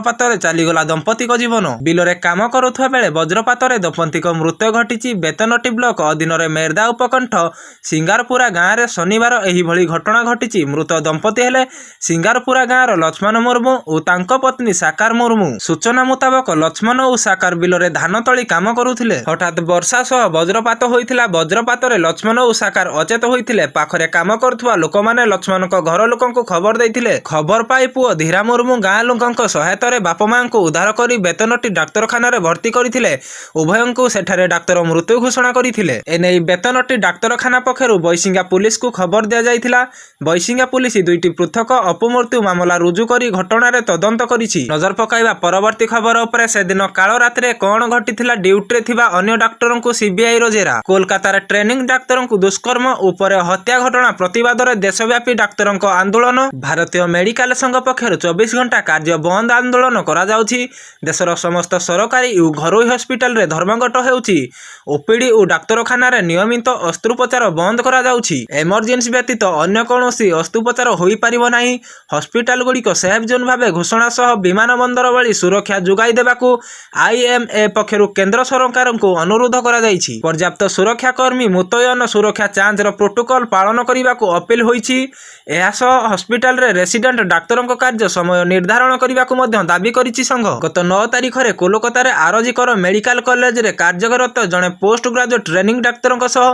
ବଜ୍ରପାତରେ ଚାଲିଗଲା ଦମ୍ପତିଙ୍କ ଜୀବନ। ବିଲରେ କାମ କରୁଥିବା ବେଳେ ବଜ୍ରପାତରେ ଦମ୍ପତିଙ୍କ ମୃତ୍ୟୁ ଘଟିଛି ବେତନଟି ବ୍ଲକ ଅଧୀନରେ ମେର୍ଦା ଉପକଣ୍ଠ ସିଙ୍ଗାରପୁରା ଗାଁରେ ଶନିବାର ଏହିଭଳି ଘଟଣା ଘଟିଛି। ମୃତ ଦମ୍ପତି ହେଲେ ସିଙ୍ଗାରପୁରା ଗାଁର ଲକ୍ଷ୍ମଣ ମୁର୍ମୁ ଓ ତାଙ୍କ ପତ୍ନୀ ସାକାର ମୁର୍ମୁ। ସୂଚନା ମୁତାବକ ଲକ୍ଷ୍ମଣ ଓ ସାକାର ବିଲରେ ଧାନ ତଳି କାମ କରୁଥିଲେ। ହଠାତ୍ ବର୍ଷା ସହ ବଜ୍ରପାତ ହୋଇଥିଲା। ବଜ୍ରପାତରେ ଲକ୍ଷ୍ମଣ ଓ ସାକାର ଅଚେତ ହୋଇଥିଲେ। ପାଖରେ କାମ କରୁଥିବା ଲୋକମାନେ ଲକ୍ଷ୍ମଣଙ୍କ ଘର ଲୋକଙ୍କୁ ଖବର ଦେଇଥିଲେ। ଖବର ପାଇ ପୁଅ ଧୀରା ମୁର୍ମୁ ଗାଁ ଲୋକଙ୍କ ସହାୟତାରେ ବାପା ମାଙ୍କୁ ଉଦ୍ଧାର କରି ବେତନଟି ଡାକ୍ତରଖାନାରେ ଭର୍ତ୍ତି କରିଥିଲେ। ଉଭୟଙ୍କୁ ସେଠାରେ ଡାକ୍ତର ମୃତ୍ୟୁ ଘୋଷଣା କରିଥିଲେ। ଏନେଇ ବେତନଟି ଡାକ୍ତରଖାନା ପକ୍ଷରୁ ବୈଶିଙ୍ଗା ପୁଲିସକୁ ଖବର ଦିଆଯାଇଥିଲା। ବୈଶିଙ୍ଗା ପୁଲିସ ଦୁଇଟି ପୃଥକ ଅପମୃତ୍ୟୁ ମାମଲା ରୁଜୁ କରି ଘଟଣାରେ ତଦନ୍ତ କରିଛି। ନଜର ପକାଇବା ପରବର୍ତ୍ତୀ ଖବର ଉପରେ ସେଦିନ କାଳ ରାତିରେ କଣ ଘଟିଥିଲା? ଡ୍ୟୁଟିରେ ଥିବା ଅନ୍ୟ ଡାକ୍ତରଙ୍କୁ ସିବିଆଇର ଜେରା। କୋଲକାତାରେ ଟ୍ରେନିଂ ଡାକ୍ତରଙ୍କୁ ଦୁଷ୍କର୍ମ ଉପରେ ହତ୍ୟା ଘଟଣା ପ୍ରତିବାଦରେ ଦେଶବ୍ୟାପୀ ଡାକ୍ତରଙ୍କ ଆନ୍ଦୋଳନ। ଭାରତୀୟ ମେଡିକାଲ ସଂଘ ପକ୍ଷରୁ 24 ଘଣ୍ଟା କାର୍ଯ୍ୟ ବନ୍ଦ ଆନ୍ଦୋଳନ କରାଯାଉଛି। ଦେଶର ସମସ୍ତ ସରକାରୀ ଓ ଘରୋଇ ହସ୍ପିଟାଲରେ ଧର୍ମଘଟ ହେଉଛି। ଓପିଡି ଓ ଡାକ୍ତରଖାନାରେ ନିୟମିତ ଅସ୍ତ୍ରୋପଚାର ବନ୍ଦ କରାଯାଉଛି। ଏମର୍ଜେନ୍ସି ବ୍ୟତୀତ ଅନ୍ୟ କୌଣସି ଅସ୍ତ୍ରୋପଚାର ହୋଇପାରିବ ନାହିଁ। ହସ୍ପିଟାଲଗୁଡ଼ିକ ସେଫ୍ ଜୋନ୍ ଭାବେ ଘୋଷଣା ସହ ବିମାନ ବନ୍ଦର ଭଳି ସୁରକ୍ଷା ଯୋଗାଇ ଦେବାକୁ ଆଇଏମଏ ପକ୍ଷରୁ କେନ୍ଦ୍ର ସରକାରଙ୍କୁ ଅନୁରୋଧ କରାଯାଇଛି। ପର୍ଯ୍ୟାପ୍ତ ସୁରକ୍ଷା କର୍ମୀ ମୁତୟନ, ସୁରକ୍ଷା ଯାଞ୍ଚର ପ୍ରୋଟୋକଲ ପାଳନ କରିବାକୁ ଅପିଲ ହୋଇଛି। ଏହାସହ ହସ୍ପିଟାଲରେ ରେସିଡେଣ୍ଟ ଡାକ୍ତରଙ୍କ କାର୍ଯ୍ୟ ସମୟ ନିର୍ଦ୍ଧାରଣ କରିବାକୁ ମଧ୍ୟ ଦାବି କରିଛି ସଂଘ। ଗତ 9 ତାରିଖରେ କୋଲକାତାରେ ଆରଜି କର ମେଡିକାଲ କଲେଜରେ କାର୍ଯ୍ୟରତ ଜଣେ ପୋଷ୍ଟ ଗ୍ରାଜୁଏଟ୍ ଟ୍ରେନିଂ ଡାକ୍ତରଙ୍କ ସହ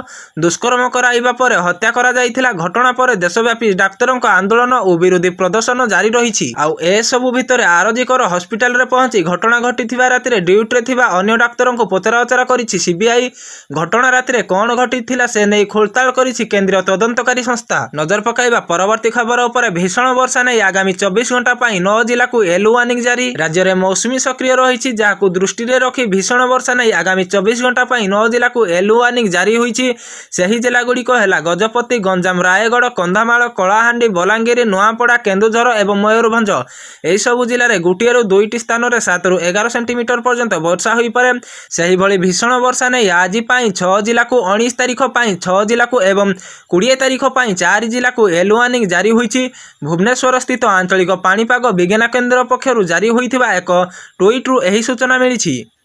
ଦୁଷ୍କର୍ମ କରାଇବା ପରେ ହତ୍ୟା କରାଯାଇଥିଲା। ଘଟଣା ପରେ ଦେଶବ୍ୟାପୀ ଡାକ୍ତରଙ୍କ ଆନ୍ଦୋଳନ ଓ ବିରୋଧୀ ପ୍ରଦର୍ଶନ ଜାରି ରହିଛି। ଆଉ ଏସବୁ ଭିତରେ ଆରଜି କର ହସ୍ପିଟାଲରେ ପହଞ୍ଚି ଘଟଣା ଘଟିଥିବା ରାତିରେ ଡ୍ୟୁଟିରେ ଥିବା ଅନ୍ୟ ଡାକ୍ତରଙ୍କୁ ପଚରାଉଚରା କରିଛି ସିବିଆଇ। ଘଟଣା ରାତିରେ କଣ ଘଟିଥିଲା ସେ ନେଇ ଖୋଳତାଡ଼ କରିଛି କେନ୍ଦ୍ରୀୟ ତଦନ୍ତକାରୀ ସଂସ୍ଥା। ନଜର ପକାଇବା ପରବର୍ତ୍ତୀ ଖବର ଉପରେ। ଭୀଷଣ ବର୍ଷା ନେଇ ଆଗାମୀ 24 ଘଣ୍ଟା ପାଇଁ 9 ଜିଲ୍ଲାକୁ ୟେଲୋ ୱାର୍ଣ୍ଣିଂ ଜାରି। ରାଜ୍ୟରେ ମୌସୁମୀ ସକ୍ରିୟ ରହିଛି, ଯାହାକୁ ଦୃଷ୍ଟିରେ ରଖି ଭୀଷଣ ବର୍ଷା ନେଇ ଆଗାମୀ 24 ଘଣ୍ଟା ପାଇଁ 9 ଜିଲ୍ଲାକୁ ୟେଲୋ ୱାର୍ଣ୍ଣିଂ ଜାରି ହୋଇଛି। ସେହି ଜିଲ୍ଲାଗୁଡ଼ିକ ହେଲା ଗଜପତି, ଗଞ୍ଜାମ, ରାୟଗଡ଼, କନ୍ଧମାଳ, କଳାହାଣ୍ଡି, ବଲାଙ୍ଗୀର, ନୂଆପଡ଼ା, କେନ୍ଦୁଝର ଏବଂ ମୟୂରଭଞ୍ଜ। ଏହିସବୁ ଜିଲ୍ଲାରେ ଗୋଟିଏରୁ 2ଟି ସ୍ଥାନରେ 7ରୁ 11 ସେଣ୍ଟିମିଟର ପର୍ଯ୍ୟନ୍ତ ବର୍ଷା ହୋଇପାରେ। ସେହିଭଳି ଭୀଷଣ ବର୍ଷା ନେଇ ଆଜି ପାଇଁ 6 ଜିଲ୍ଲାକୁ, 19 ତାରିଖ ପାଇଁ 6 ଜିଲ୍ଲାକୁ ଏବଂ 20 ତାରିଖ ପାଇଁ 4 ଜିଲ୍ଲାକୁ ୟେଲୋ ୱାର୍ଣ୍ଣିଂ ଜାରି ହୋଇଛି। ଭୁବନେଶ୍ୱର ସ୍ଥିତ ଆଞ୍ଚଳିକ ପାଣିପାଗ ବିଜ୍ଞାନ କେନ୍ଦ୍ର ପକ୍ଷରୁ ଜାରି ହୋଇଥିବା ଏକ ଟ୍ୱିଟ୍ରୁ ଏହି ସୂଚନା ମିଳିଛି।